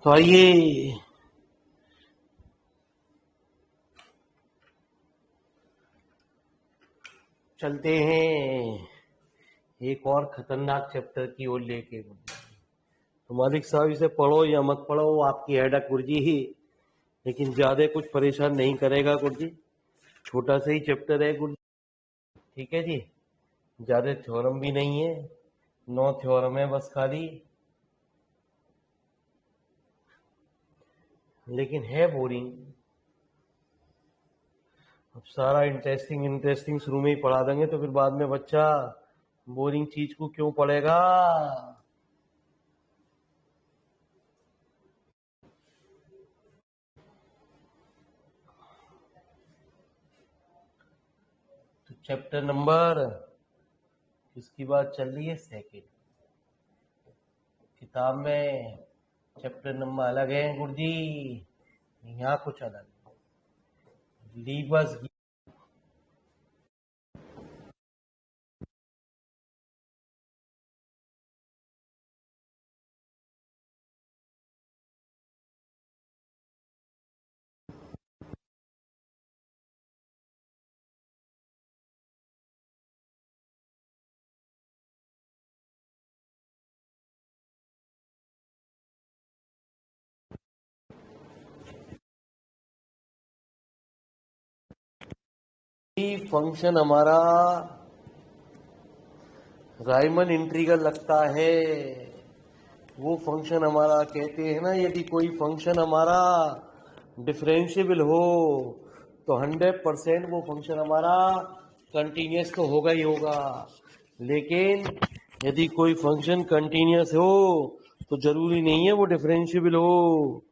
तो आइए चलते हैं एक और खतरनाक चैप्टर की ओर लेके। तो मालिक साहब इसे पढ़ो या मत पढ़ो, आपकी हेडक गुरुजी ही, लेकिन ज्यादा कुछ परेशान नहीं करेगा गुरुजी। छोटा सा ही चैप्टर है गुरुजी, ठीक है जी। ज्यादा थ्योरम भी नहीं है, 9 थ्योरम है बस खाली, लेकिन है बोरिंग। अब सारा इंटरेस्टिंग शुरू में ही पढ़ा देंगे तो फिर बाद में बच्चा बोरिंग चीज को क्यों पढ़ेगा। तो चैप्टर नंबर किसकी बात चल रही है? सेकंड। किताब में चैप्टर नंबर अलग है गुरुजी, यहाँ कुछ अलग। लीबस फंक्शन हमारा राइमन इंटीग्रल लगता है। वो फंक्शन हमारा कहते हैं ना, यदि कोई फंक्शन हमारा डिफरेंशिएबल हो तो 100% वो फंक्शन हमारा कंटिन्यूस तो होगा ही होगा। लेकिन यदि कोई फंक्शन कंटिन्यूस हो तो जरूरी नहीं है वो डिफरेंशिएबल हो।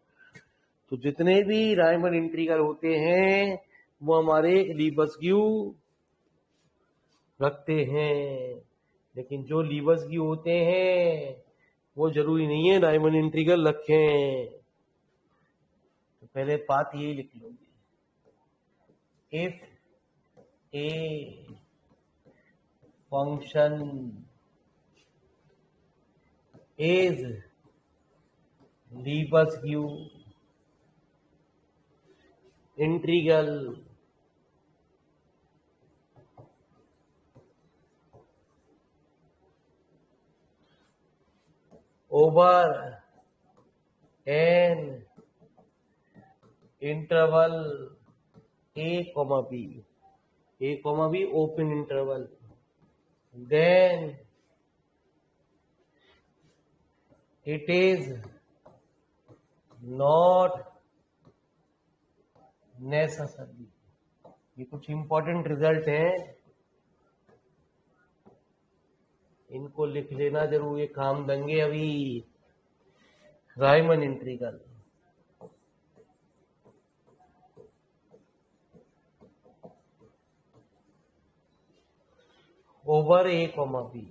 तो जितने भी राइमन इंटीग्रल होते हैं वो हमारे लीबस्क्यू रखते हैं, लेकिन जो लीबस्क्यू होते हैं वो जरूरी नहीं है राइमन इंटीग्रल रखें। तो पहले बात यही लिख लोगे, if a function is Lebesgue integral over an interval a comma b open interval, then it is not necessary। ये कुछ इंपॉर्टेंट रिजल्ट है, इनको लिख लेना जरूर, ये काम देंगे अभी। राइमन इंटीग्रल ओवर ए कॉमा बी,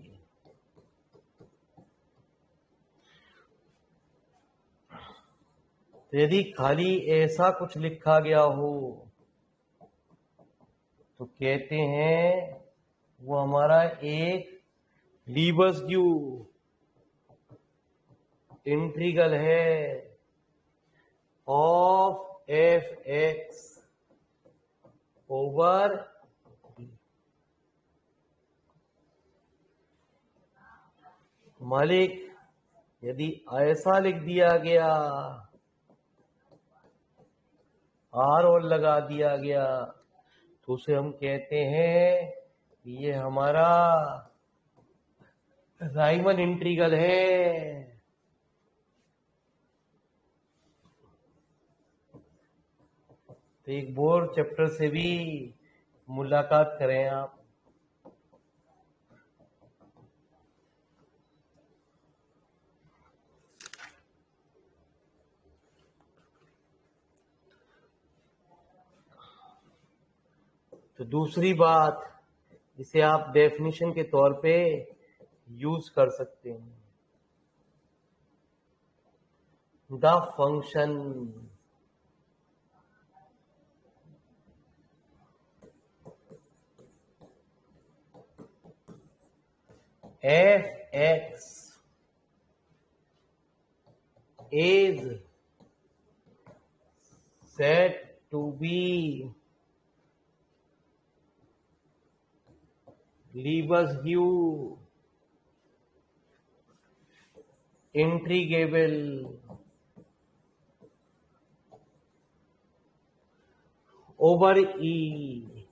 यदि खाली ऐसा कुछ लिखा गया हो तो कहते हैं वो हमारा एक लीबस्क्यू इंटीग्रल है ऑफ एफ एक्स ओवर। मालिक यदि ऐसा लिख दिया गया, आर और लगा दिया गया, तो उसे हम कहते हैं ये हमारा राइमन इंटीग्रल है। तो एक बोर चैप्टर से भी मुलाकात करें आप। तो दूसरी बात, इसे आप डेफिनेशन के तौर पे यूज कर सकते हैं। The function F x is said to be Lebesgue intriguable over E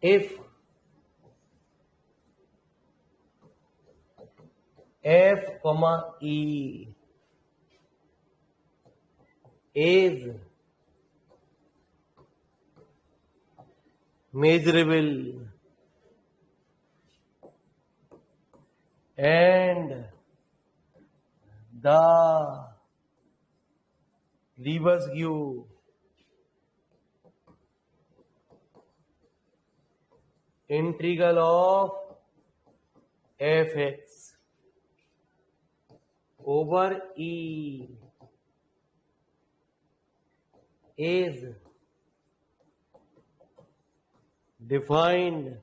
if F, E is measurable and the Lebesgue integral of Fx over E is defined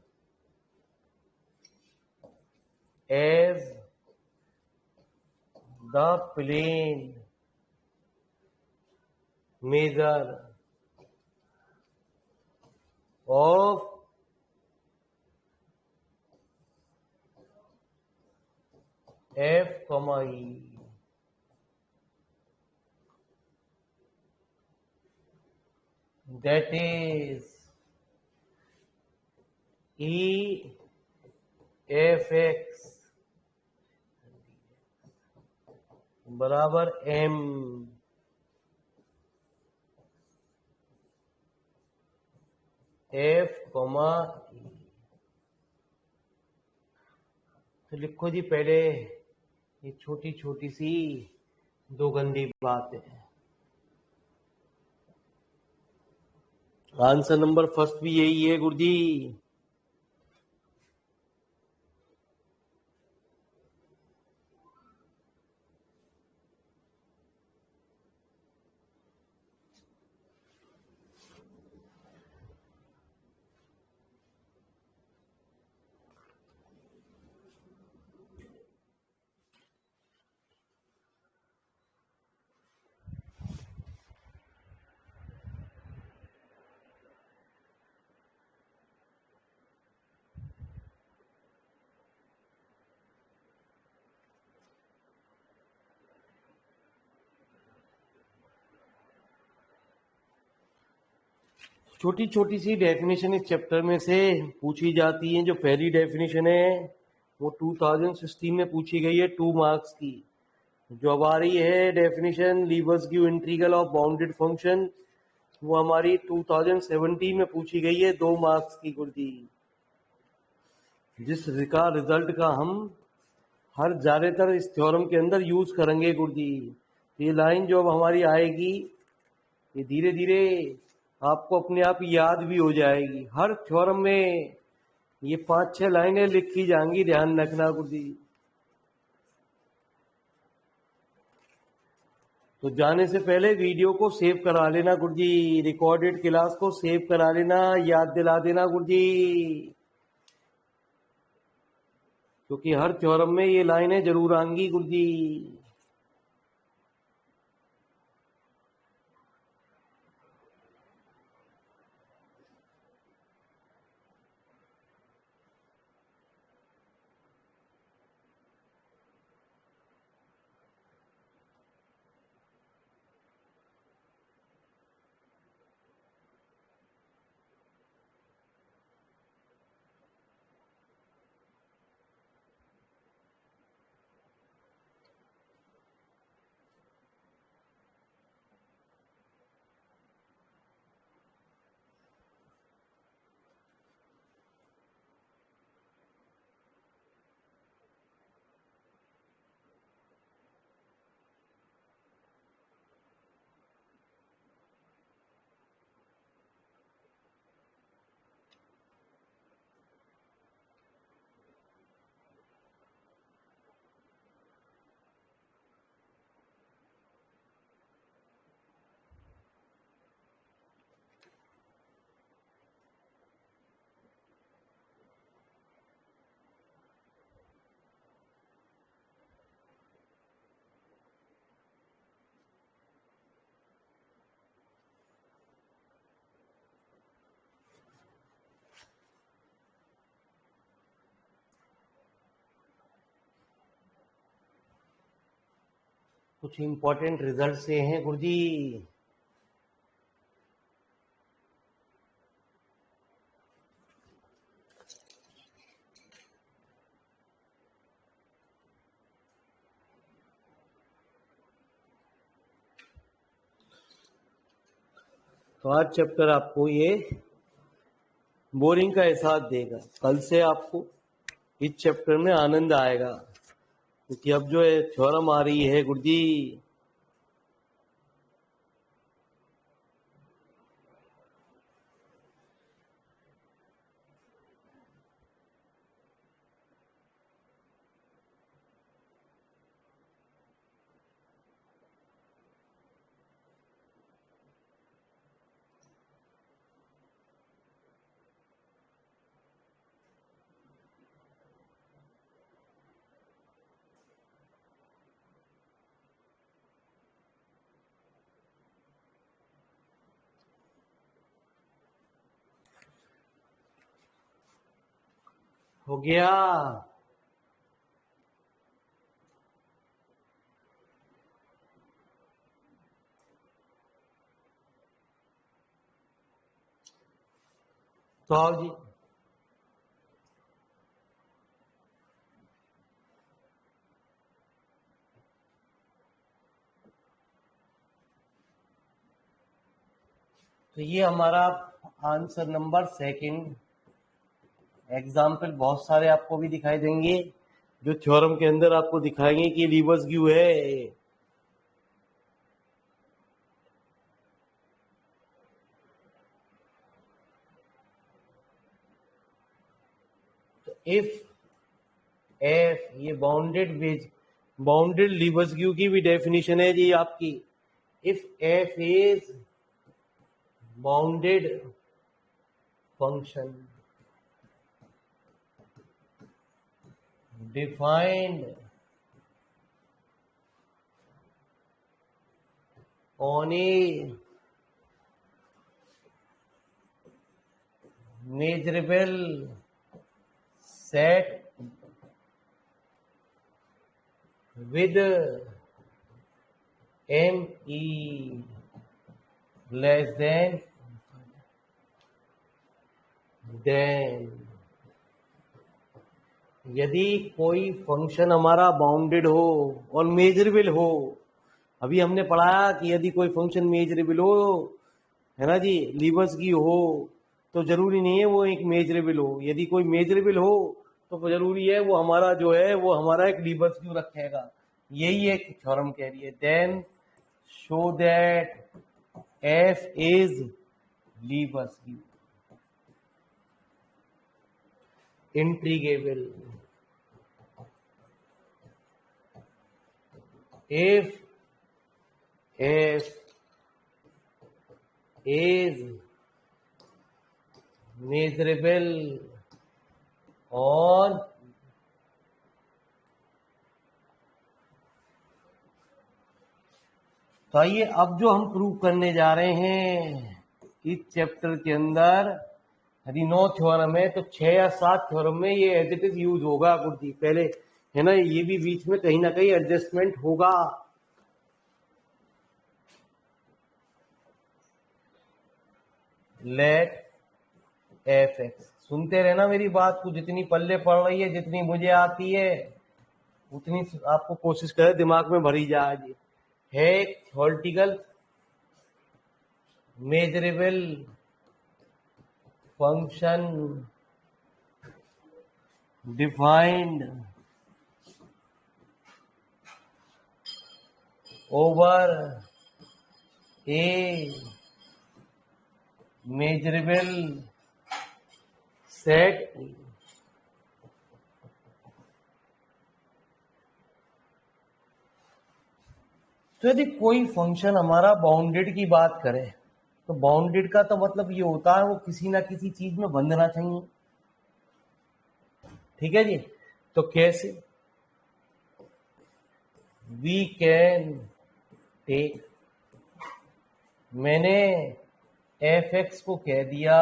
as the plane measure of F, E. That is E Fx बराबर M F, E। तो लिखो जी पहले ये छोटी छोटी सी दो गंदी बातें। आंसर नंबर फर्स्ट भी यही है गुरुजी। छोटी छोटी सी डेफिनेशन इस चैप्टर में से पूछी जाती है। जो पहली डेफिनेशन है वो 2016 में पूछी गई है 2 मार्क्स की। जो अब आ रही है definition Lebesgue integral of bounded function, वो हमारी 2017 में पूछी गई है 2 मार्क्स की गुरुजी। जिस का रिजल्ट का हम हर ज्यादातर इस थ्योरम के अंदर यूज करेंगे गुरुजी। ये लाइन जो अब हमारी आएगी ये धीरे धीरे आपको अपने आप याद भी हो जाएगी। हर थ्योरम में ये 5-6 लाइनें लिखी जाएंगी, ध्यान रखना गुरुजी। तो जाने से पहले वीडियो को सेव करा लेना गुरुजी, रिकॉर्डेड क्लास को सेव करा लेना, याद दिला देना गुरुजी, क्योंकि हर थ्योरम में ये लाइनें जरूर आएंगी गुरुजी। कुछ इंपॉर्टेंट रिजल्ट से हैं गुरुजी। तो आज चैप्टर आपको ये बोरिंग का एहसास देगा, कल से आपको इस चैप्टर में आनंद आएगा, क्योंकि अब जो है थ्योरम आ रही है गुरुजी। हो गया। तो आओ जी, तो ये हमारा आंसर नंबर सेकंड। एग्जाम्पल बहुत सारे आपको भी दिखाई देंगे जो थ्योरम के अंदर आपको दिखाएंगे कि रिवर्स व्यू है। तो इफ एफ, ये बाउंडेड रिवर्स व्यू की भी डेफिनेशन है जी आपकी। If F is bounded function defined on a measurable set with ME less than यदि कोई फंक्शन हमारा बाउंडेड हो और मेजरेबल हो। अभी हमने पढ़ाया कि यदि कोई फंक्शन मेजरेबल हो, है ना जी, लीवर्स की हो, तो जरूरी नहीं है वो एक मेजरेबल हो। यदि कोई मेजरेबल हो तो जरूरी है वो हमारा जो है वो हमारा एक लीवर्स क्यू रखेगा। यही एक थ्योरम कह रही है। Then show that f is Lebesgue integrable if f is measurable on तो आइए अब जो हम प्रूव करने जा रहे हैं इस चैप्टर के अंदर, यदि 9 थ्योरम है तो 6 या 7 थ्योरम में ये एज इट इज यूज होगा गुरुजी। पहले है ना, ये भी बीच में कहीं ना कहीं एडजस्टमेंट होगा। लेट एफ एक्स, सुनते रहना मेरी बात को, जितनी पल्ले पड़ रही है, जितनी मुझे आती है उतनी आपको कोशिश करे दिमाग में भरी जाए। है theoretical measurable function defined over a measurable set तो यदि कोई फंक्शन हमारा बाउंडेड की बात करें तो बाउंडेड का तो मतलब ये होता है वो किसी ना किसी चीज में बंधना चाहिए। ठीक है जी, तो कैसे? वी कैन टेक, मैंने एफ एक्स को कह दिया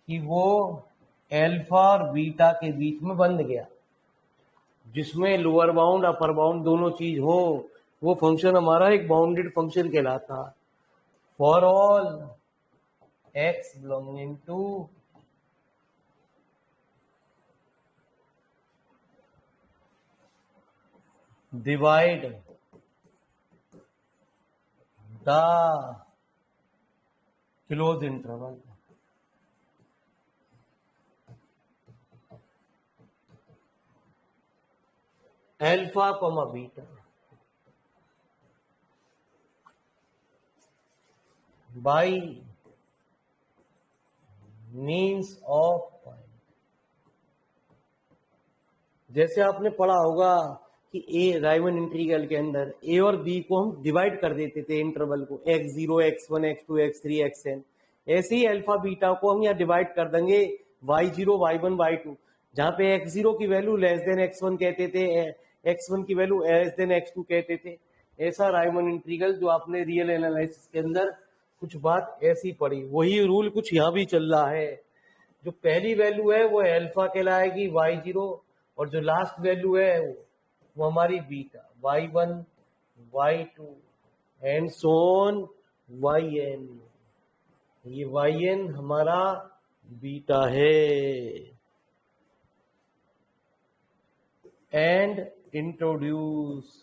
कि वो एल्फा और बीटा के बीच में बंध गया, जिसमें लोअर बाउंड अपर बाउंड दोनों चीज हो, वो फंक्शन हमारा एक बाउंडेड फंक्शन कहलाता है। For all x belonging to divide the close interval alpha comma beta by means of point. जैसे आपने पढ़ा होगा कि ए राइमन इंटीग्रल के अंदर ए और बी को हम डिवाइड कर देते थे इंटरवल को, x0 x1 x2 x3 xn। ऐसे ही अल्फा बीटा को हम यहाँ डिवाइड कर देंगे y0 y1 y2, जहाँ पे x0 की वैल्यू लेस देन x1 कहते थे, x1 की वैल्यू लेस देन x2 कहते थे। ऐसा राइमन इंटीग्रल जो आपने रियल एनालिसिस के अंदर कुछ बात ऐसी पढ़ी, वही रूल कुछ यहाँ भी चल रहा है। जो पहली वैल्यू है वो अल्फा कहलाएगी y0, और जो लास्ट वैल्यू है वो हमारी beta y1 y2 and so on yn। ये yn हमारा बीटा है। And introduce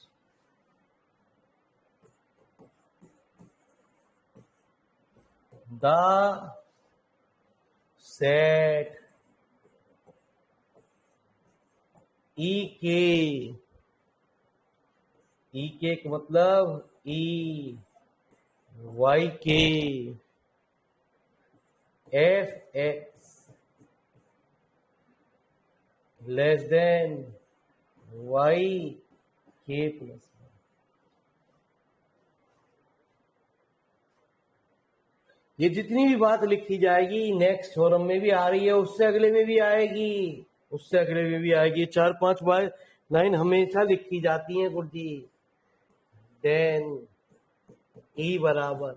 the set E k का मतलब E y k f x less than y k plus. ये जितनी भी बात लिखी जाएगी नेक्स्ट थ्योरम में भी आ रही है, उससे अगले में भी आएगी, उससे अगले में भी आएगी। 4-5 बार लाइन हमेशा लिखी जाती है गुरुजी। देन ई बराबर,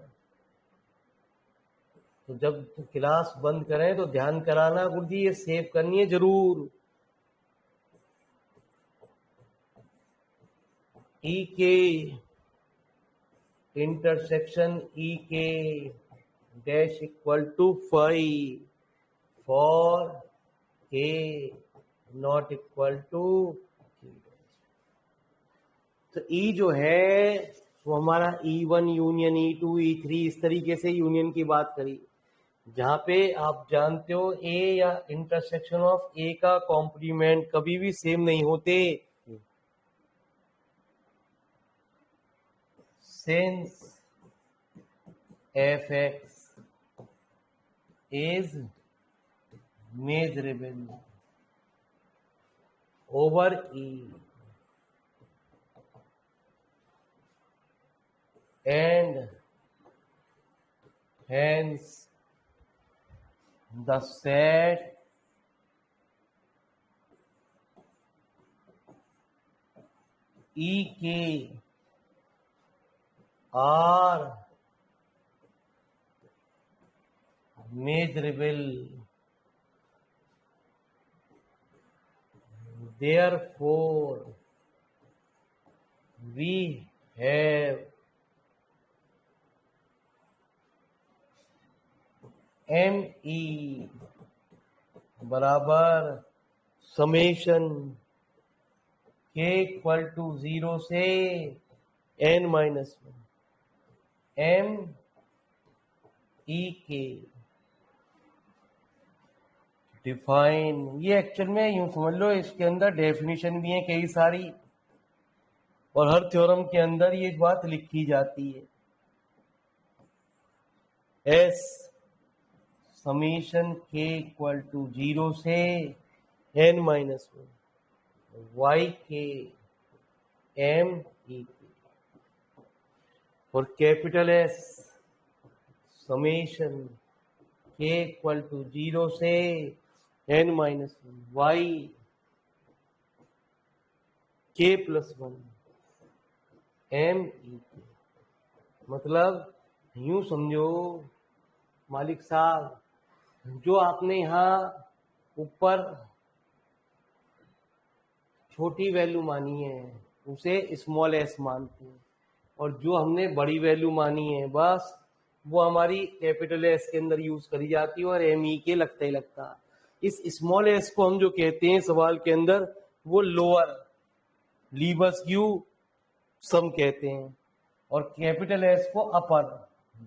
तो जब क्लास बंद करें तो ध्यान कराना गुरुजी, ये सेव करनी है जरूर। ई के intersection E k dash equal to 5 for के नॉट इक्वल टू। तो ई जो है वो हमारा E1 यूनियन E2 E3 इस तरीके से यूनियन की बात करी, जहां पे आप जानते हो ए या इंटरसेक्शन ऑफ ए का कॉम्प्लीमेंट कभी भी सेम नहीं होते। Since fx is measurable over E and hence the set EK are measurable, therefore we have ME बराबर समेशन के इक्वल टू 0 से n-1 एम ई के डिफाइन। ये एक्चुअल में यूं समझ लो, इसके अंदर डेफिनेशन भी है कई सारी, और हर थ्योरम के अंदर ये बात लिखी जाती है। एस समीशन के इक्वल टू 0 से n-1 वाई के एम ई के, और कैपिटल एस समीशन के इक्वल टू 0 से n-1 Y k plus 1 M E के। मतलब यूं समझो मालिक साहब, जो आपने यहाँ ऊपर छोटी वैल्यू मानी है उसे स्मॉल एस मानते हैं, और जो हमने बड़ी वैल्यू मानी है बस वो हमारी कैपिटल एस के अंदर यूज करी जाती है और एम ई के लगता ही लगता है। इस स्मॉल एस को हम जो कहते हैं सवाल के अंदर वो लोअर लीबस क्यू सम कहते हैं और कैपिटल एस को अपर।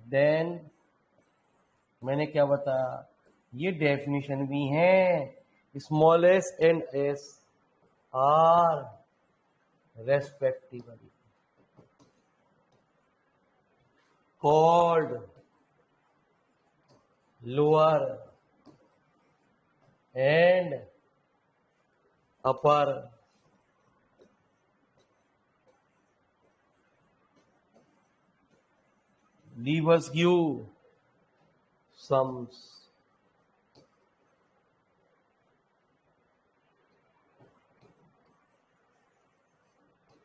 देन मैंने क्या बताया, ये डेफिनेशन भी है, small s and s are respectively called lower and upper Lebesgue sums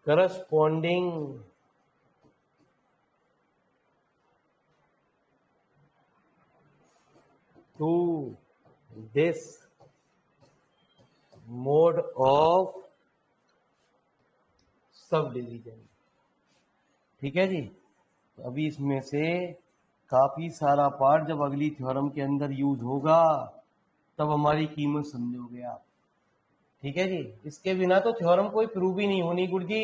corresponding to this mode of subdivision। ठीक है जी। तो अभी इसमें से काफी सारा पार्ट जब अगली थ्योरम के अंदर यूज होगा तब हमारी कीमत समझोगे आप। ठीक है जी, इसके बिना तो थ्योरम कोई प्रूव ही नहीं होनी गुरुजी।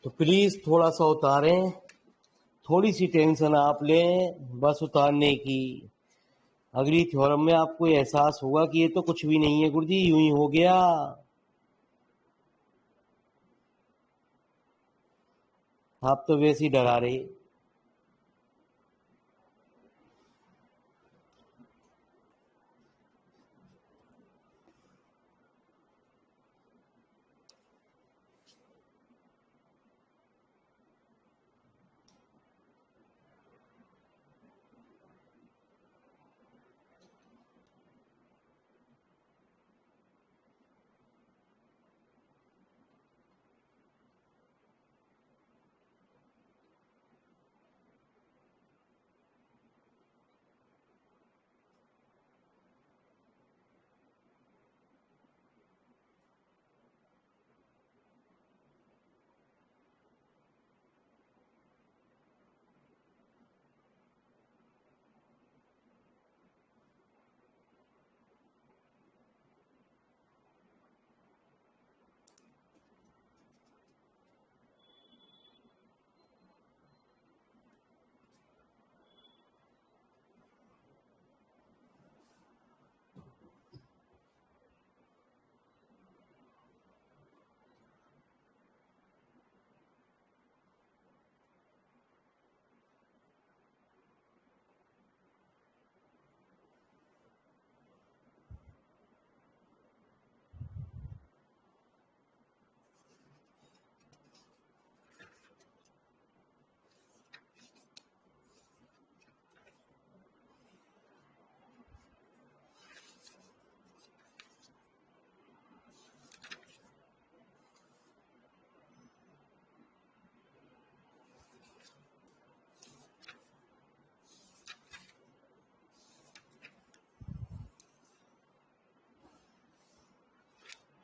तो प्लीज थोड़ा सा उतारें, थोड़ी सी टेंशन आप लें बस उतारने की। अगली थ्योरम में आपको एहसास होगा कि ये तो कुछ भी नहीं है गुरुजी, यूं ही हो गया। आप तो वैसे ही डरा रहे।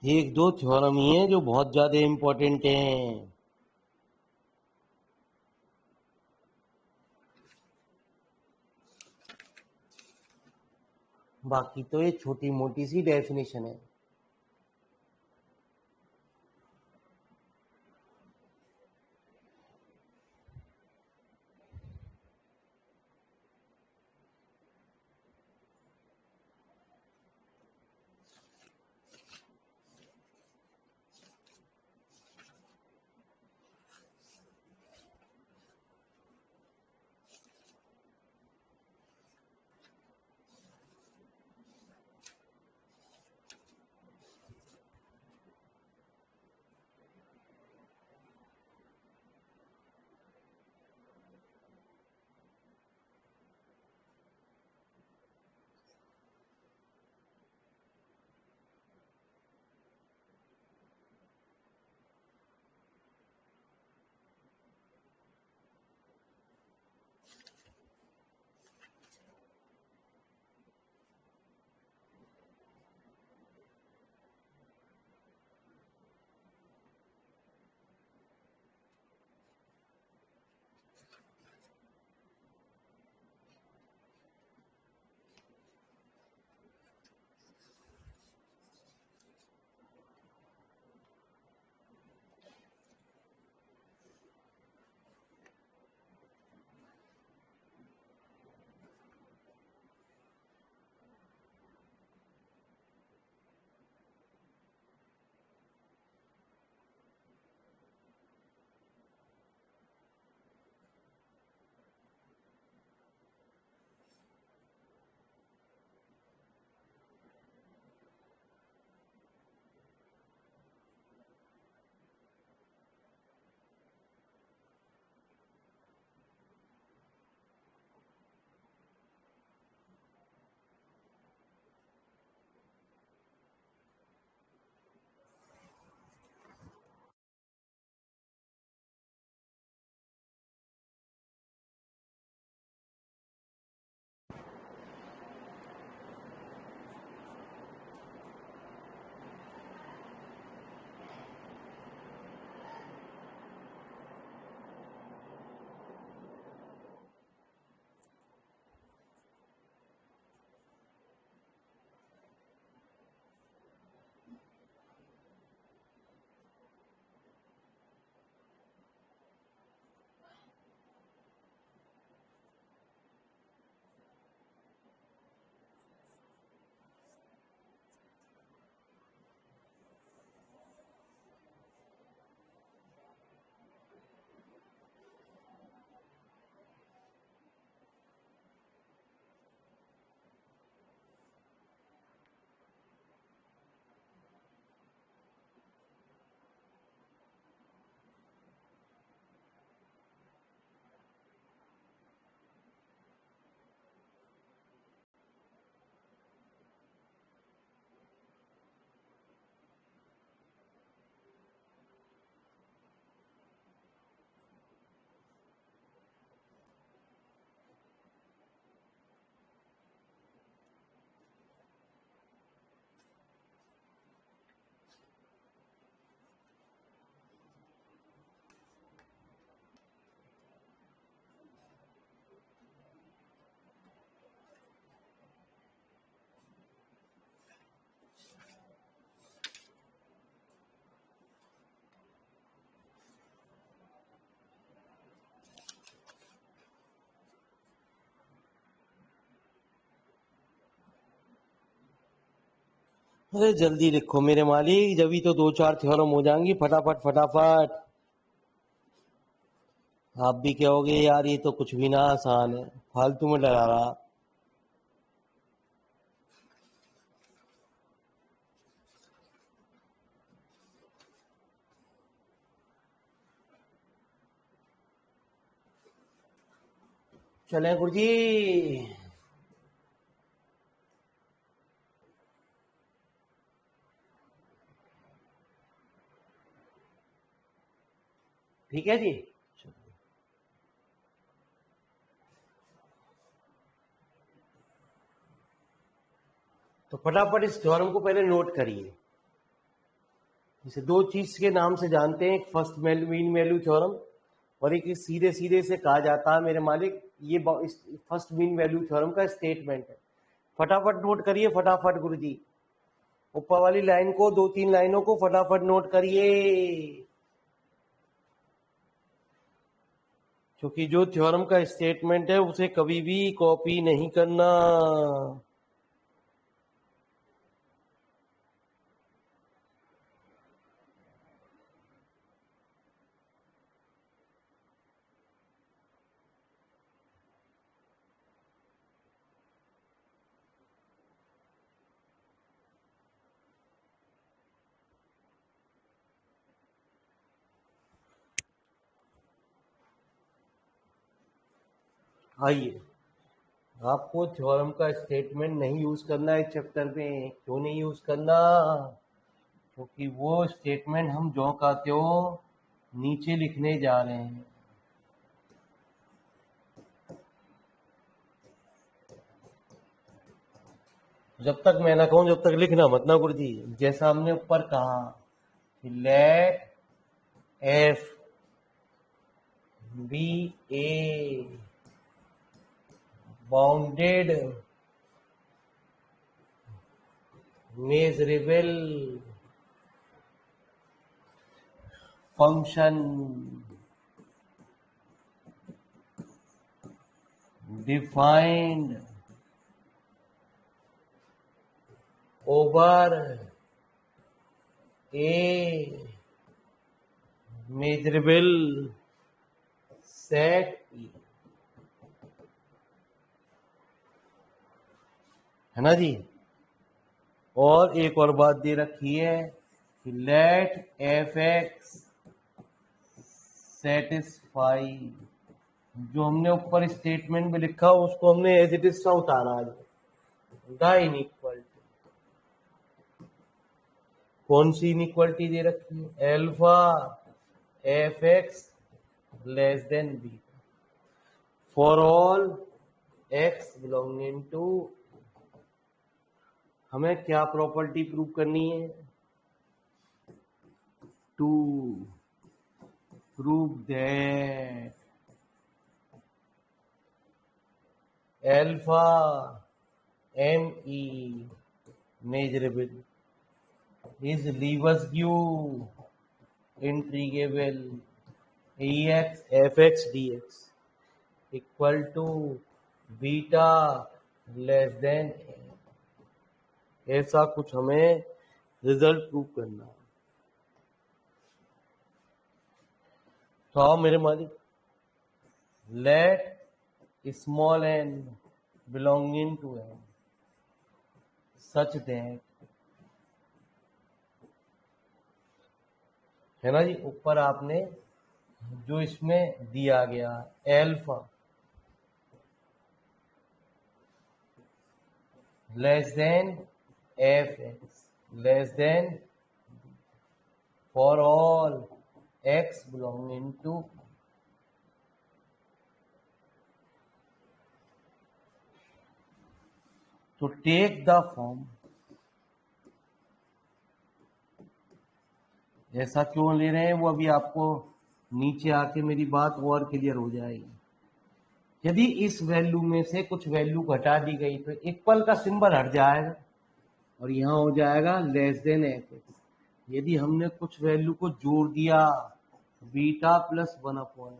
एक दो थ्योरम ही है जो बहुत ज्यादा इंपॉर्टेंट हैं। बाकी तो ये छोटी मोटी सी डेफिनेशन है। अरे जल्दी लिखो मेरे मालिक, जब तो 2-4 थ्योरम हो जाएंगी फटाफट फटाफट। आप भी कहोगे यार ये तो कुछ भी ना आसान है, फालतू में डरा रहा। चलें गुरुजी। ठीक है जी। तो फटाफट इस थ्योरम को पहले नोट करिए। इसे दो चीज के नाम से जानते हैं, एक फर्स्ट मीन वैल्यू थ्योरम और एक सीधे सीधे से कहा जाता है मेरे मालिक ये फर्स्ट मीन वैल्यू थ्योरम का स्टेटमेंट है। फटाफट नोट करिए फटाफट गुरुजी। ऊपर वाली लाइन को, 2-3 लाइनों को फटाफट नोट करिए, क्योंकि जो थ्योरम का स्टेटमेंट है उसे कभी भी कॉपी नहीं करना। आइए, आपको थ्योरम का स्टेटमेंट नहीं यूज करना है चैप्टर में। क्यों नहीं यूज करना? क्योंकि वो स्टेटमेंट हम जो कहते हो नीचे लिखने जा रहे हैं। जब तक मैं ना कहूं जब तक लिखना मत ना गुरुजी। जैसा हमने ऊपर कहा कि let f be a bounded measurable function defined over a measurable set E, है ना जी। और एक और बात दे रखी है कि लेट एफ एक्स सेटिस्फाई, जो हमने ऊपर स्टेटमेंट में लिखा उसको हमने एज इट इज सा उतारा आज। द इनइक्वालिटी, कौन सी इनइक्वालिटी दे रखी है? Alpha f x less than b for all x belonging to. हमें क्या प्रॉपर्टी प्रूव करनी है? To prove that alpha me measurable is Levesque integrable ex fx dx equal to beta less than a। ऐसा कुछ हमें result prove करना है। तो आओ मेरे मालिक, late small n belonging to n such that, है ना जी। ऊपर आपने जो इसमें दिया गया alpha less than f x less than for all x belonging to, तो टेक द फॉर्म। ऐसा क्यों ले रहे हैं वो अभी आपको नीचे आके मेरी बात और क्लियर हो जाएगी। यदि इस वैल्यू में से कुछ वैल्यू घटा दी गई तो इक्वल का सिंबल हट जाएगा और यहां हो जाएगा लेस देन एफ एक्स। यदि हमने कुछ वैल्यू को जोड़ दिया बीटा प्लस 1/,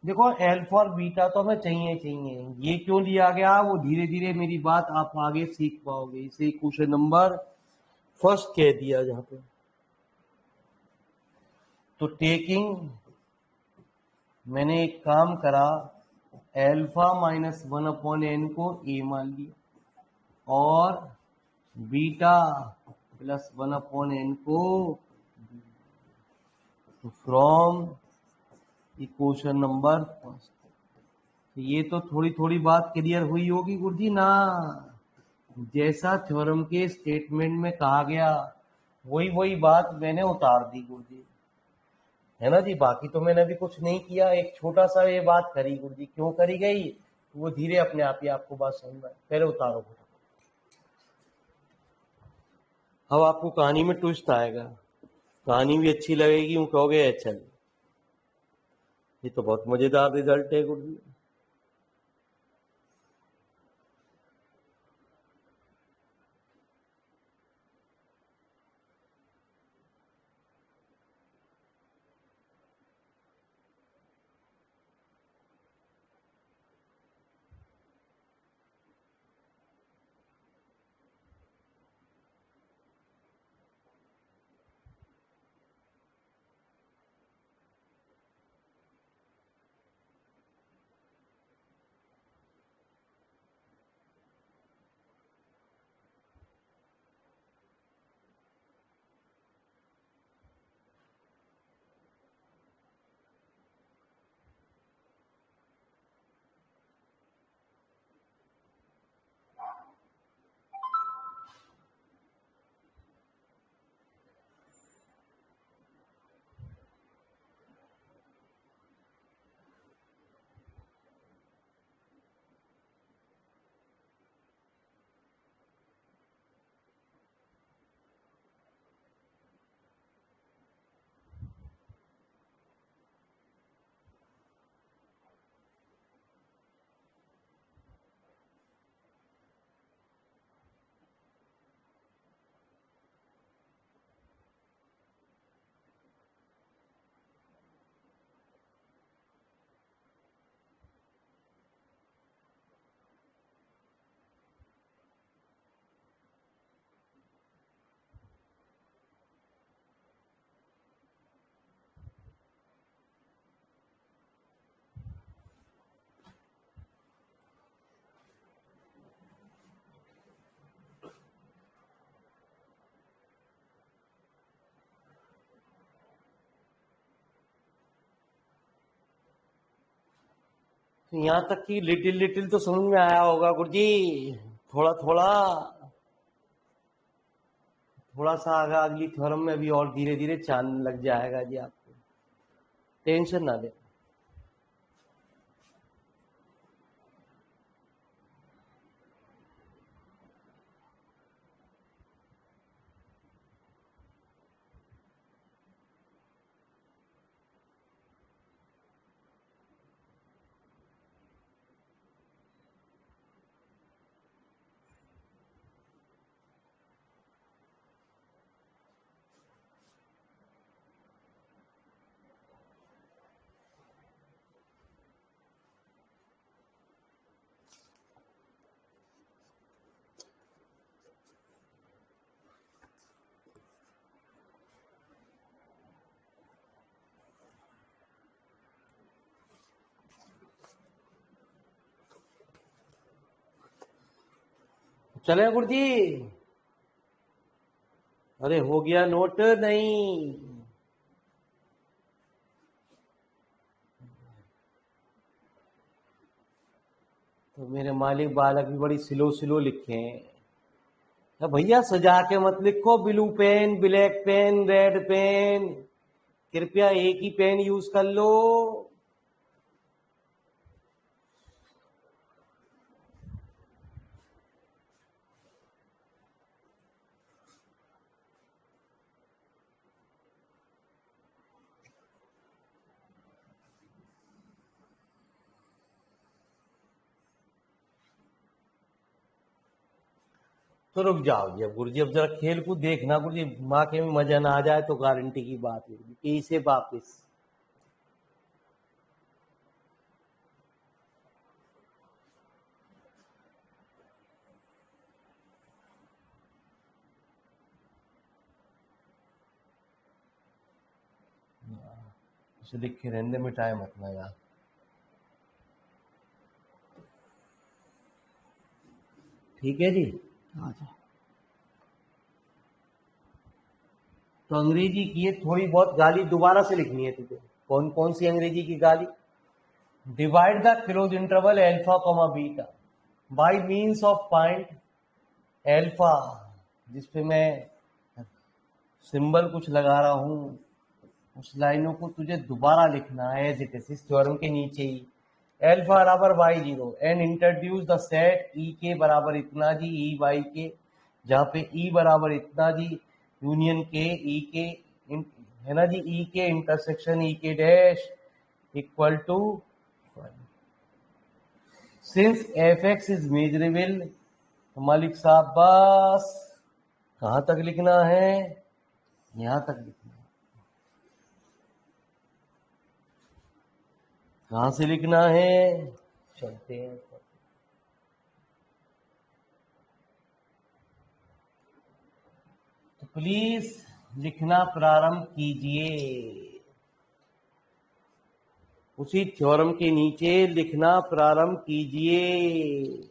देखो एल्फा और बीटा तो हमें चाहिए चाहिए, ये क्यों लिया गया वो धीरे धीरे मेरी बात आप आगे सीख पाओगे। इसे क्वेश्चन नंबर फर्स्ट कह दिया जहां पे, तो टेकिंग, मैंने एक काम करा, एल्फा माइनस 1/n को ए मान लिया और बीटा प्लस 1/n को, फ्रॉम इक्वेशन नंबर फर्स्ट। ये तो थोड़ी थोड़ी बात क्लियर हुई होगी गुरुजी ना, जैसा थ्योरम के स्टेटमेंट में कहा गया वही वही बात मैंने उतार दी गुरुजी, है ना जी। बाकी तो मैंने अभी कुछ नहीं किया, एक छोटा सा ये बात करी गुरुजी, क्यों करी गई वो धीरे अपने आप ही आपको बात समझ में आए, पहले उतारो। अब आपको कहानी में ट्विस्ट आएगा, कहानी भी अच्छी लगेगी, यूं कहोगे अच्छा जी ये तो बहुत मजेदार रिजल्ट है गुरुजी। तो यहाँ तक कि लिटिल लिटिल तो समझ में आया होगा गुरुजी, थोड़ा थोड़ा, थोड़ा सा आगे अगली थ्योरम में भी और धीरे धीरे चांद लग जाएगा जी, आपको टेंशन ना ले। चले गुरुजी, अरे हो गया नोट नहीं, तो मेरे मालिक बालक भी बड़ी स्लो स्लो लिखे हैं। तो भैया सजा के मत लिखो, blue pen, black pen, red pen, कृपया एक ही पेन यूज कर लो। तो रुक जाओ जी, अब गुरुजी अब जरा खेल कूद देखना गुरुजी, माँ के में मजा ना आ जाए तो गारंटी की बात है गुरुजी, इसे वापिस। इसे लिख के रहने में टाइम अपना यार। ठीक है जी। हाँ जी। तो अंग्रेजी की ये थोड़ी बहुत गाली दोबारा से लिखनी है तुझे। कौन कौन सी अंग्रेजी की गाली? Divide the close interval alpha comma beta by means of point alpha, जिसपे मैं सिंबल कुछ लगा रहा हूं, उस लाइनों को तुझे दोबारा लिखना है एज इट इज, इस थ्योरम के नीचे ही। अल्फा बराबर y zero and introduce the set E के बराबर इतना जी ई वाई के, जहाँ पे ई बराबर इतना जी यूनियन के ई के है ना जी, ई के intersection E k dash equal to since f x is measurable. तो मालिक साहब बस कहाँ तक लिखना है? यहां तक लिखना है। कहां से लिखना है? चलते हैं। तो प्लीज लिखना प्रारंभ कीजिए, उसी थ्योरम के नीचे लिखना प्रारंभ कीजिए।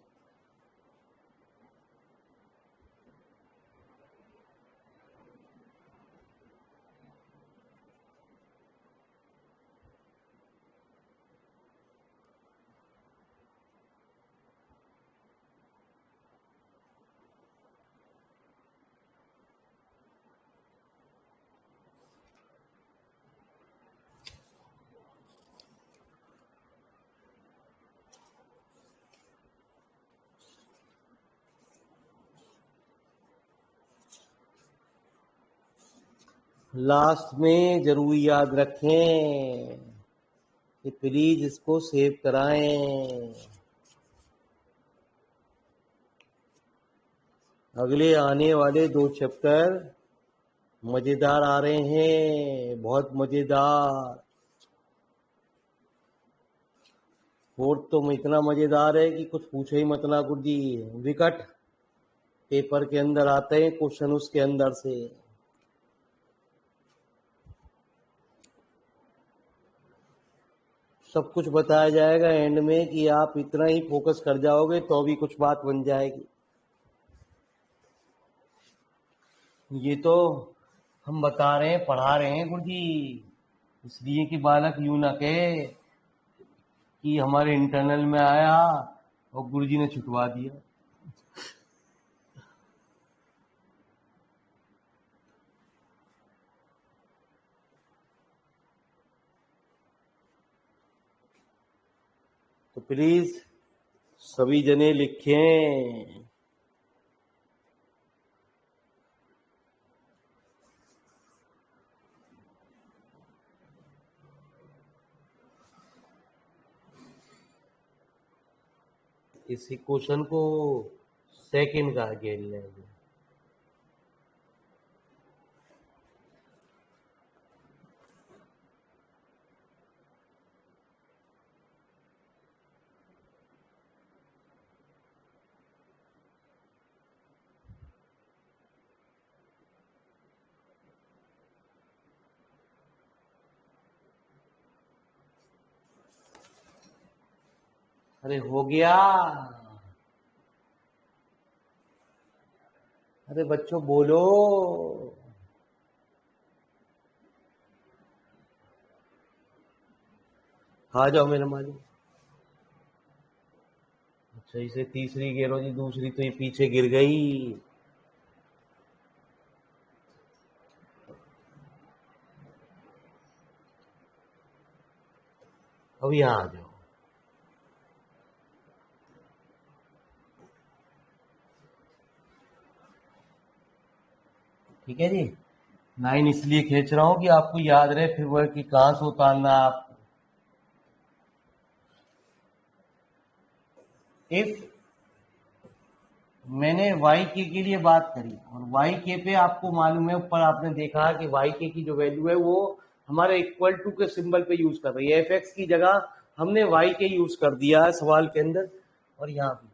लास्ट में जरूर याद रखें कि प्लीज इसको सेव कराएं। अगले आने वाले 2 चैप्टर मजेदार आ रहे हैं, बहुत मजेदार। फोर्थ तो इतना मजेदार है कि कुछ पूछो ही मत ना गुरुजी। विकट पेपर के अंदर आते हैं क्वेश्चन, उसके अंदर से। सब कुछ बताया जाएगा एंड में कि आप इतना ही फोकस कर जाओगे तो भी कुछ बात बन जाएगी। ये तो हम बता रहे हैं, पढ़ा रहे हैं गुरुजी, इसलिए कि बालक यूं ना कहे कि हमारे इंटरनल में आया और गुरुजी ने छुटवा दिया। तो प्लीज सभी जने लिखें। इसी क्वेश्चन को सेकंड का खेल लेंगे। अरे हो गया। अरे बच्चों बोलो। आ जाओ मेरे मालिक। अच्छा, इसे तीसरी गिरो जी, दूसरी तो ये पीछे गिर गई। अब यहां आ जाओ। ठीक है जी। 9 इसलिए खींच रहा हूं कि आपको याद रहे फिर वो कि कहां से उतारना आप। इफ मैंने वाई के लिए बात करी और वाई के पे आपको मालूम है, ऊपर आपने देखा कि वाई के की जो वैल्यू है वो हमारे इक्वल टू के सिंबल पे यूज कर रही है। एफ एक्स की जगह हमने वाई के यूज कर दिया है सवाल के अंदर। और यहां पे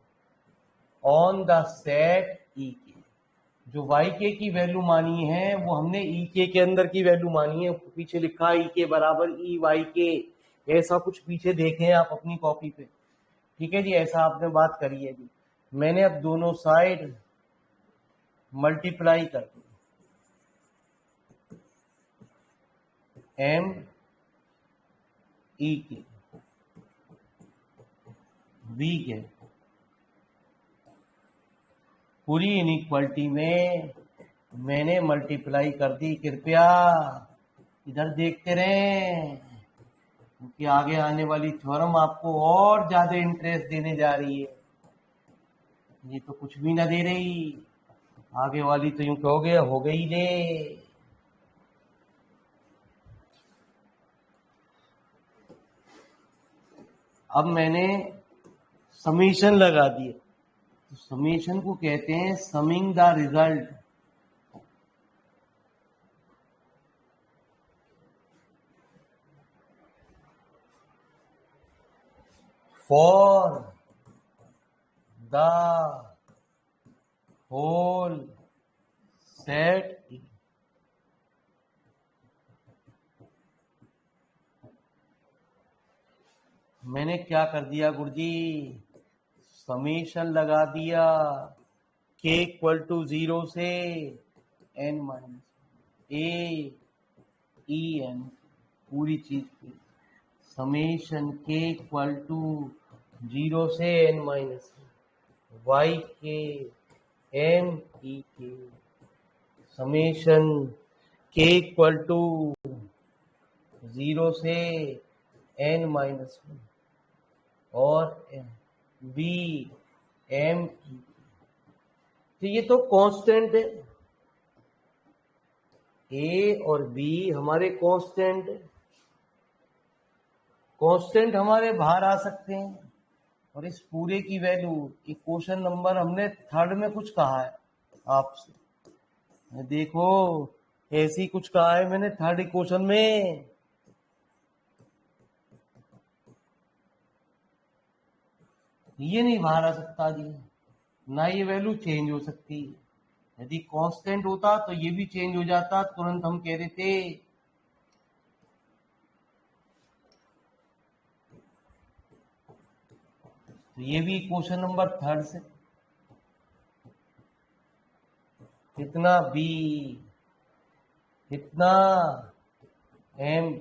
ऑन द सेट ई के जो वाई के की वैल्यू मानी है वो हमने ई के अंदर की वैल्यू मानी है। पीछे लिखा है ई के बराबर ई वाई के, ऐसा कुछ पीछे देखें आप अपनी कॉपी पे। ठीक है जी, ऐसा आपने बात करी है जी। मैंने अब दोनों साइड मल्टीप्लाई कर दी, एम ई के वी के पूरी इनइक्वालिटी में मैंने मल्टीप्लाई कर दी। कृपया इधर देखते रहें, क्योंकि आगे आने वाली थ्योरम आपको और ज्यादा इंटरेस्ट देने जा रही है। ये तो कुछ भी ना दे रही, आगे वाली तो यूं कहोगे हो गई ले। अब मैंने समीशन लगा दिए, तो समीशन को कहते हैं summing the result for the whole set. मैंने क्या कर दिया गुरुजी, समीशन लगा दिया k इक्वल टू 0 से n माइनस ए ई एन पूरी चीज की समेशन k इक्वल टू 0 से n माइनस वाई के एम ई के समेशन k इक्वल टू 0 से n माइनस और बी एम। तो ये तो कांस्टेंट है, ए और बी हमारे कांस्टेंट है। कांस्टेंट हमारे बाहर आ सकते हैं, और इस पूरे की वैल्यू, ये क्वेश्चन नंबर हमने थर्ड में कुछ कहा है आपसे, देखो ऐसी कुछ कहा है मैंने थर्ड क्वेश्चन में। ये नहीं बाहर आ सकता जी, ना ये वैल्यू चेंज हो सकती। यदि कांस्टेंट होता तो ये भी चेंज हो जाता, तुरंत हम कह देते। तो ये भी क्वेश्चन नंबर थर्ड से कितना बी कितना एम।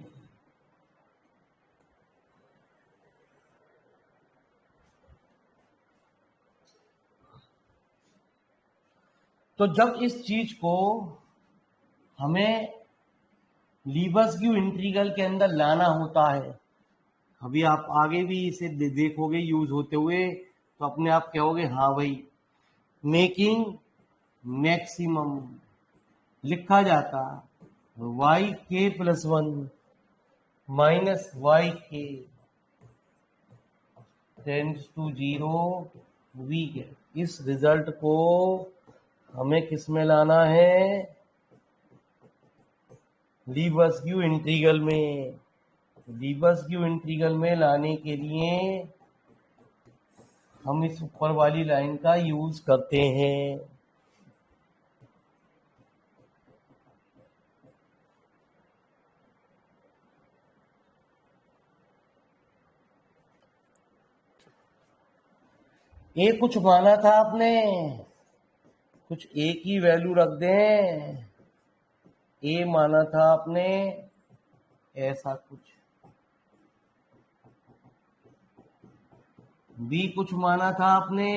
तो जब इस चीज को हमें लीबर्स-ग्यू इंटीग्रल के अंदर लाना होता है, अभी आप आगे भी इसे देखोगे यूज होते हुए, तो अपने आप कहोगे हाँ भाई, मेकिंग मैक्सिमम लिखा जाता Y k plus 1 minus Y के टेंड्स टू 0 वी के। इस रिजल्ट को हमें किस में लाना है, लीबर्स-ग्यू इंटीग्रल में। लीबर्स-ग्यू इंटीग्रल में लाने के लिए हम इस ऊपर वाली लाइन का यूज करते हैं। ए कुछ माना था आपने, कुछ ए की वैल्यू रख दें। ए माना था आपने ऐसा कुछ, बी कुछ माना था आपने,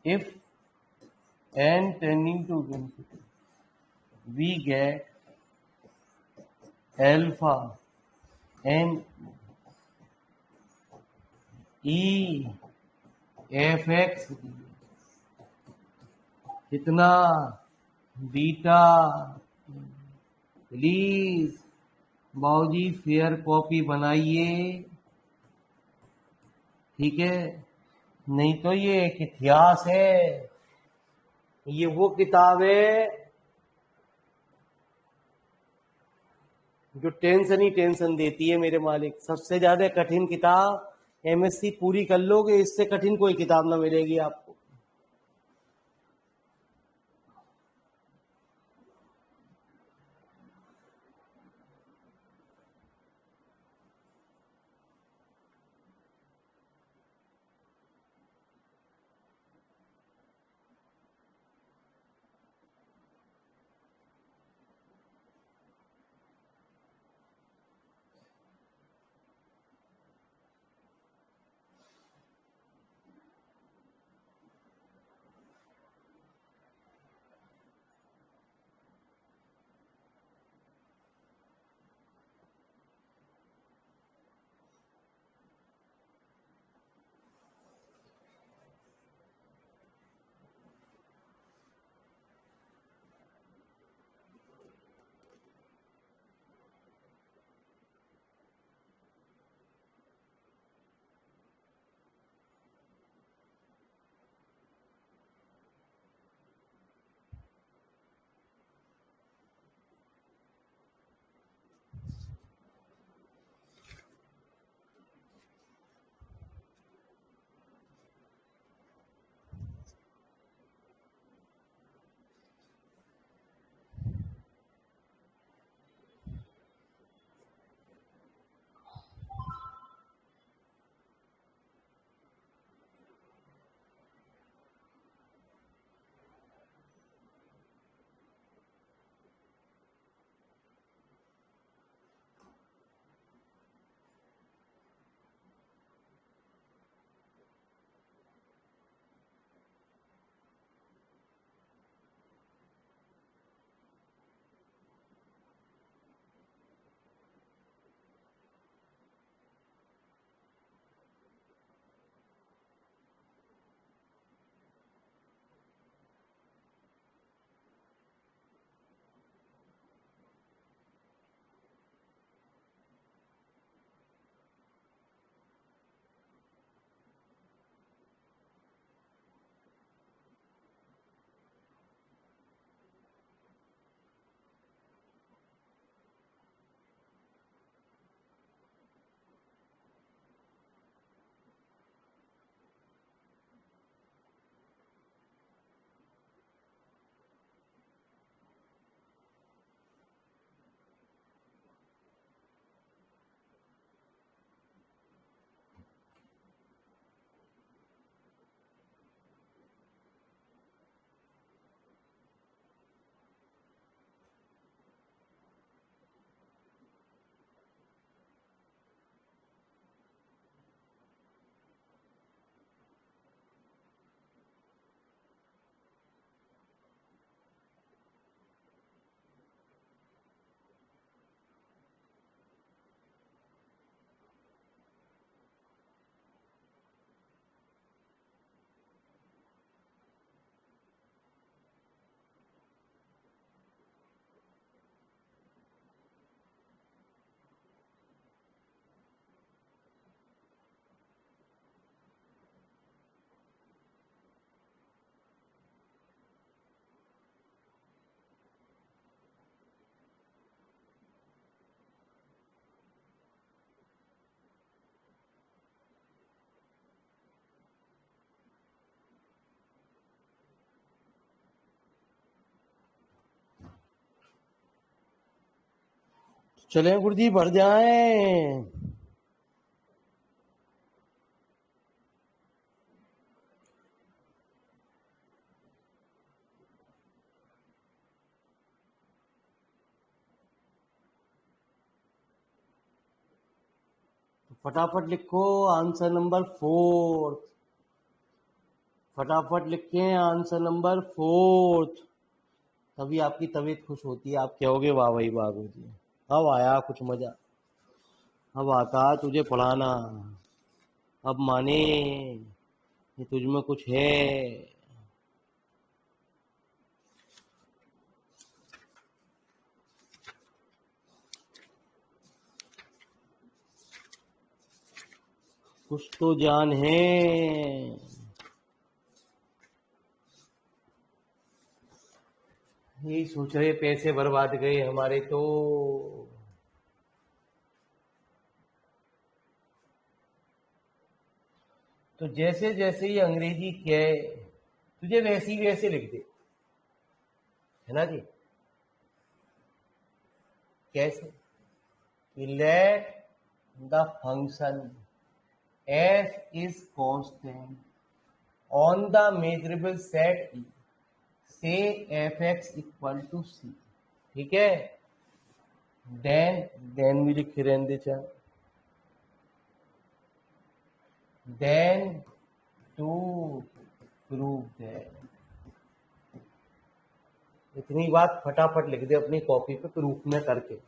if n tending to infinity we get alpha n e f x कितना बीटा। प्लीज बाबूजी फेयर कॉपी बनाइए, ठीक है, नहीं तो ये एक इतिहास है। ये वो किताब है जो टेंशन ही टेंशन देती है मेरे मालिक। सबसे ज्यादा कठिन किताब, एमएससी पूरी कर लोगे इससे कठिन कोई किताब ना मिलेगी आपको। चले गुरुजी बढ़ जाएं। फटाफट लिखो आंसर नंबर 4। फटाफट लिखें आंसर नंबर 4। तभी आपकी तबीयत खुश होती है, आप कहोगे वाह भाई वाह गुरुजी, अब आया कुछ मजा, अब आता तुझे पढ़ाना, अब माने ये तुझ में कुछ है। कुछ तो जान है। यही सोच रहे पैसे बर्बाद गए हमारे तो जैसे जैसे ये अंग्रेजी कहे तुझे वैसी वैसे लिख दे, है ना जी। कैसे? Let the function f is constant on the measurable set E, say fx equal to c, ठीक है। देन भी लिखे रहने दे, देन टू प्रूव दैट, इतनी बात फटाफट लिख दे अपनी कॉपी पे प्रूफ में करके।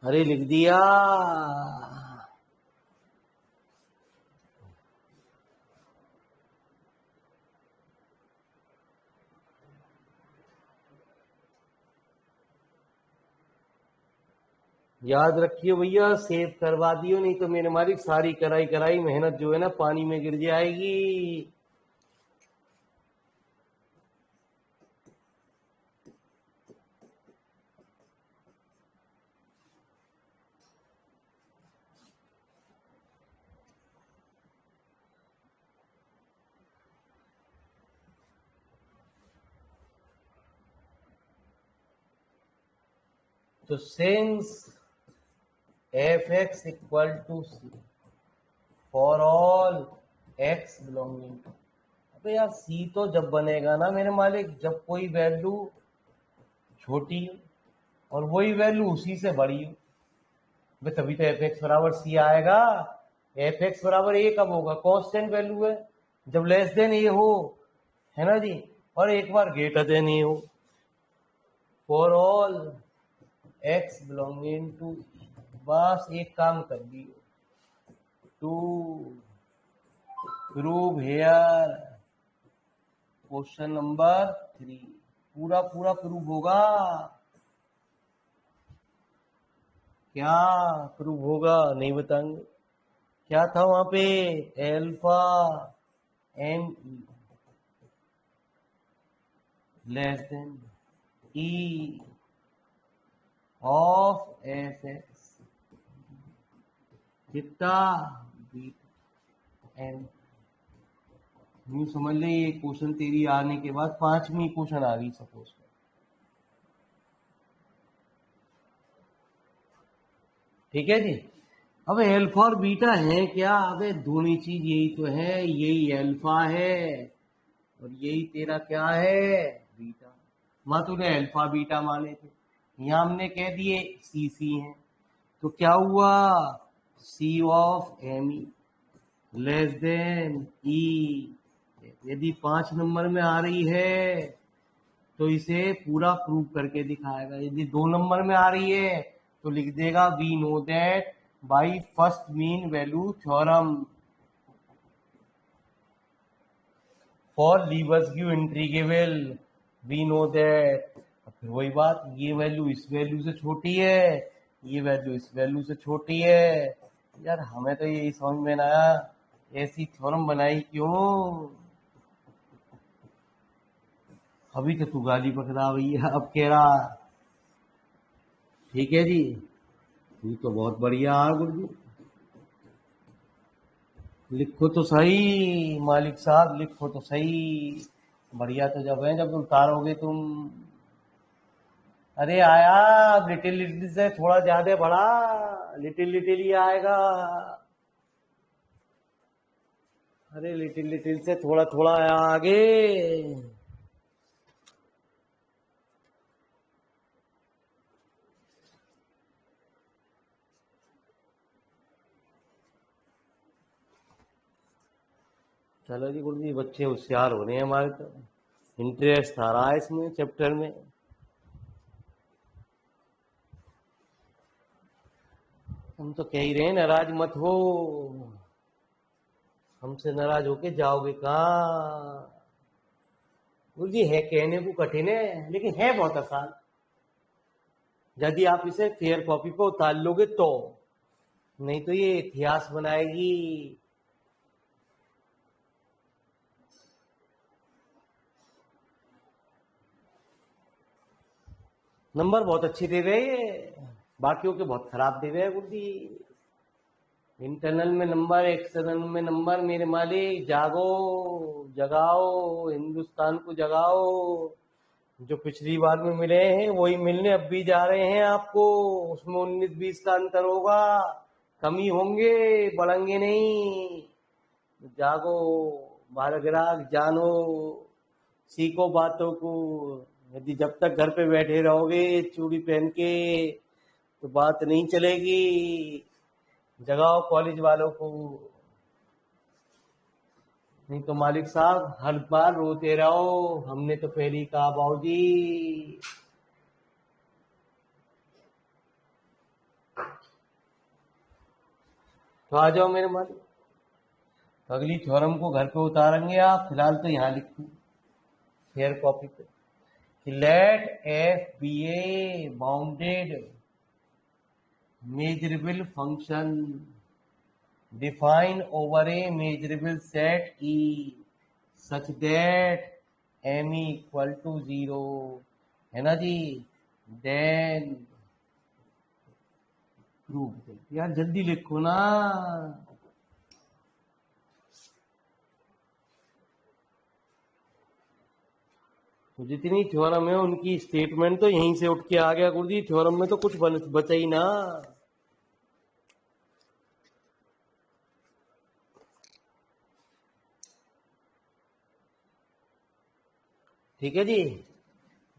अरे लिख दिया। याद रखिए भैया, सेव करवा दियो, नहीं तो मेरे मालिक सारी कराई मेहनत जो है ना पानी में गिर जाएगी। तो since fx equal to C for all x belonging to, अबे यार सी तो जब बनेगा ना मेरे मालिक जब कोई वैल्यू छोटी हो और वही वैल्यू उसी से बड़ी हो, भाई तभी तो fx बराबर सी आएगा। fx बराबर ए कब होगा? कांस्टेंट वैल्यू है जब लेस देन ए हो, है ना जी, और एक बार ग्रेटर देन ए हो। For all x belonging to, बस एक काम कर दियो, to prove here question number 3, पूरा पूरा प्रूव होगा। क्या प्रूव होगा नहीं बताएंगे। क्या था वहां पे? Alpha n E less than E of f x कितना बीटा एन। यूं समझ ले ये क्वेश्चन तेरी आने के बाद 5वीं क्वेश्चन आ गई सपोज। ठीक है जी। अब एल्फा और बीटा है क्या? अबे दोनों चीज यही तो है, यही एल्फा है और यही तेरा क्या है? बीटा। वहां तूने एल्फा बीटा माने थे, यहां हमने कह दिए सी सी है, तो क्या हुआ? C of M E less than E. यदि 5 नंबर में आ रही है तो इसे पूरा प्रूव करके दिखाएगा, यदि 2 नंबर में आ रही है तो लिख देगा we know that by first mean value theorem for Lebesgue integrable, we know that. फिर वही बात, ये वैल्यू इस वैल्यू से छोटी है, ये वैल्यू इस वैल्यू से छोटी है। यार हमें तो यही समझ में ना आया ऐसी थ्योरम बनाई क्यों। अभी तो तू गाली पकड़ा भैया, अब कह रहा ठीक है जी, तू तो बहुत बढ़िया है गुरु। लिखो तो सही मालिक साहब, लिखो तो सही। बढ़िया तो जब है जब उतारोगे तुम। अरे आया, लिटिल लिटिल से थोड़ा ज्यादा बढ़ा, लिटिल लिटिल ही आएगा। अरे लिटिल लिटिल से थोड़ा थोड़ा आया आगे। चलो जी गुरु जी, बच्चे होशियार हो रहे हैं हमारे, तो इंटरेस्ट आ रहा है इसमें चैप्टर में। हम तो कह ही रहे हैं नाराज मत हो, हमसे नाराज होके जाओगे कहाँ। गुरु जी है कहने को कठिन है लेकिन है बहुत आसान। यदि आप इसे फेयर कॉपी पे उतार लोगे तो, नहीं तो ये इतिहास बनाएगी। नंबर बहुत अच्छे दे रहे हैं ये, बाकियों के बहुत खराब दे रहे हैं गुड्डी। इंटरनल में नंबर, एक्सटर्नल में नंबर। मेरे मालिक जागो, जगाओ, हिंदुस्तान को जगाओ। जो पिछली बार में मिले हैं वही मिलने अब भी जा रहे हैं आपको। उसमें 19-20 का अंतर होगा, कमी होंगे, बढ़ेंगे नहीं। जागो, बाहर ग्राहक जानो, सीखो बातों को। यदि जब तक घर पे बैठे रहोगे चूड़ी पहन के तो बात नहीं चलेगी। जगाओ कॉलेज वालों को, नहीं तो मालिक साहब हर बार रोते रहो हमने तो पहले ही कहा बाबूजी। तो आ जाओ मेरे मालिक, तो अगली थ्योरम को घर पे उतारेंगे आप। फिलहाल तो यहाँ लिखो फेयर कॉपी पे कि let f be a bounded measurable function define over a measurable set E such that m equal to 0, है ना जी। देन प्रूव, यार जल्दी लिखो ना। तो जितनी थ्योरम है उनकी स्टेटमेंट तो यहीं से उठ के आ गया गुरुजी। थ्योरम में तो कुछ बचा ही ना। ठीक है जी,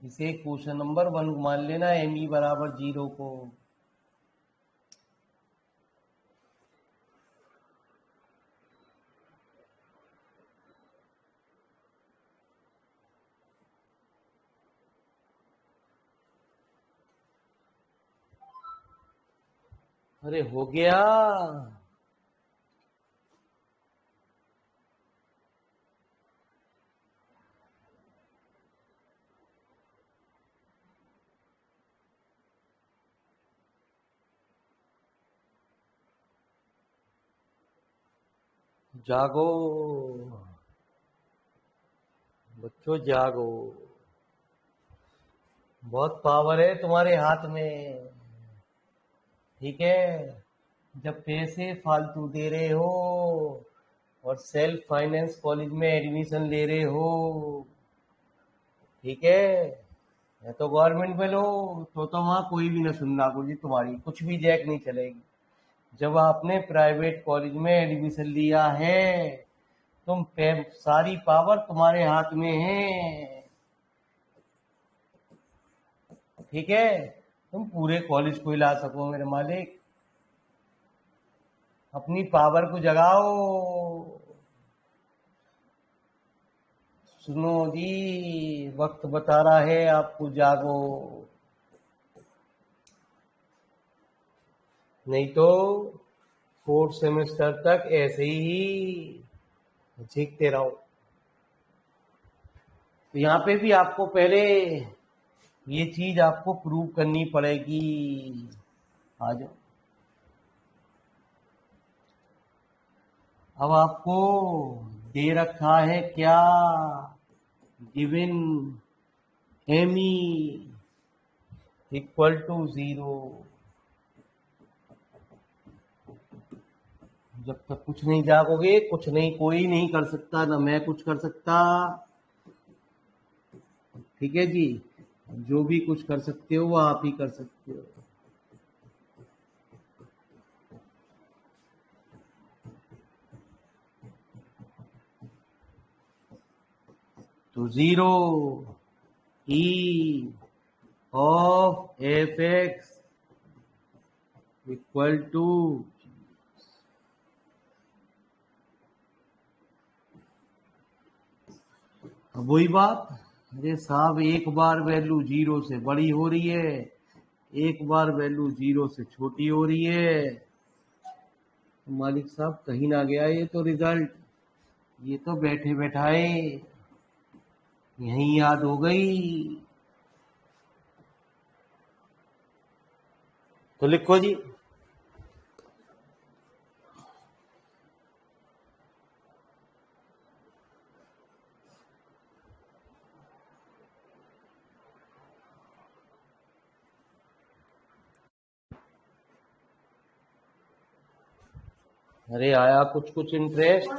इसे क्वेश्चन नंबर 1 मान लेना, एम ई बराबर 0 को। अरे हो गया। जागो बच्चों जागो, बहुत पावर है तुम्हारे हाथ में। ठीक है, जब पैसे फालतू दे रहे हो और सेल्फ फाइनेंस कॉलेज में एडमिशन ले रहे हो, ठीक है, या तो गवर्नमेंट में लो तो वहां कोई भी ना सुनना गुरुजी, तुम्हारी कुछ भी जैक नहीं चलेगी। जब आपने प्राइवेट कॉलेज में एडमिशन लिया है तुम सारी पावर तुम्हारे हाथ में है। ठीक है, तुम पूरे कॉलेज को हिला सको मेरे मालिक। अपनी पावर को जगाओ। सुनो जी, वक्त बता रहा है आपको, जागो, नहीं तो 4th सेमेस्टर तक ऐसे ही झीकते रहो। तो यहाँ पे भी आपको पहले ये चीज आपको प्रूव करनी पड़ेगी। आ जाओ, अब आपको दे रखा है क्या, given m E equal to 0। जब तक कुछ नहीं जागोगे कुछ नहीं, कोई नहीं कर सकता, ना मैं कुछ कर सकता। ठीक है जी, जो भी कुछ कर सकते हो वो आप ही कर सकते हो। तो 0 E of f x equal to, वही बात। अरे साहब, एक बार वैल्यू 0 से बड़ी हो रही है, एक बार वैल्यू 0 से छोटी हो रही है। तो मालिक साहब कहीं ना गया ये तो रिजल्ट, ये तो बैठे बैठाए यहीं याद हो गई। तो लिखो जी। अरे आया कुछ कुछ इंटरेस्ट।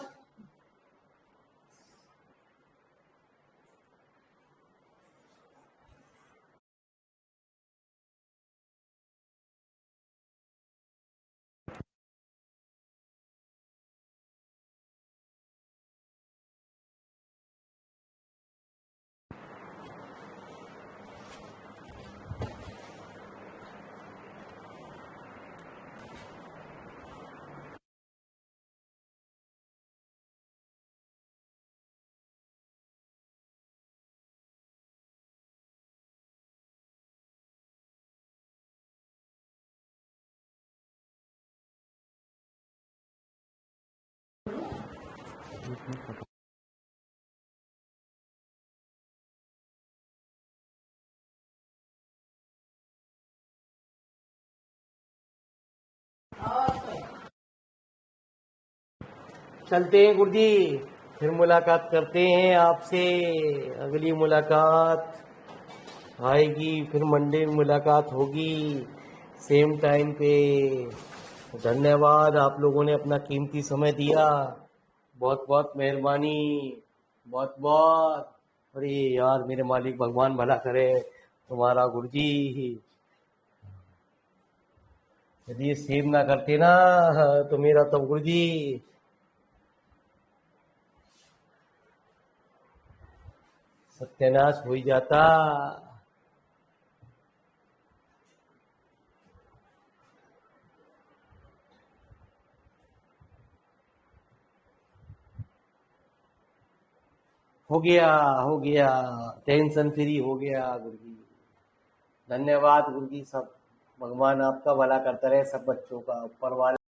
चलते हैं गुरुजी, फिर मुलाकात करते हैं आपसे। अगली मुलाकात आएगी, फिर मंडे मुलाकात होगी, सेम टाइम पे। धन्यवाद, आप लोगों ने अपना कीमती समय दिया, बहुत बहुत मेहरबानी, बहुत बहुत। अरे यार, मेरे मालिक भगवान भला करे तुम्हारा गुरुजी। यदि ये सेव ना करते ना तो मेरा तो गुरुजी सत्यानाश हो ही जाता। हो गया, हो गया, टेंशन फ्री हो गया गुरुजी। धन्यवाद गुरुजी। सब भगवान आपका भला करता रहे, सब बच्चों का, ऊपर वाले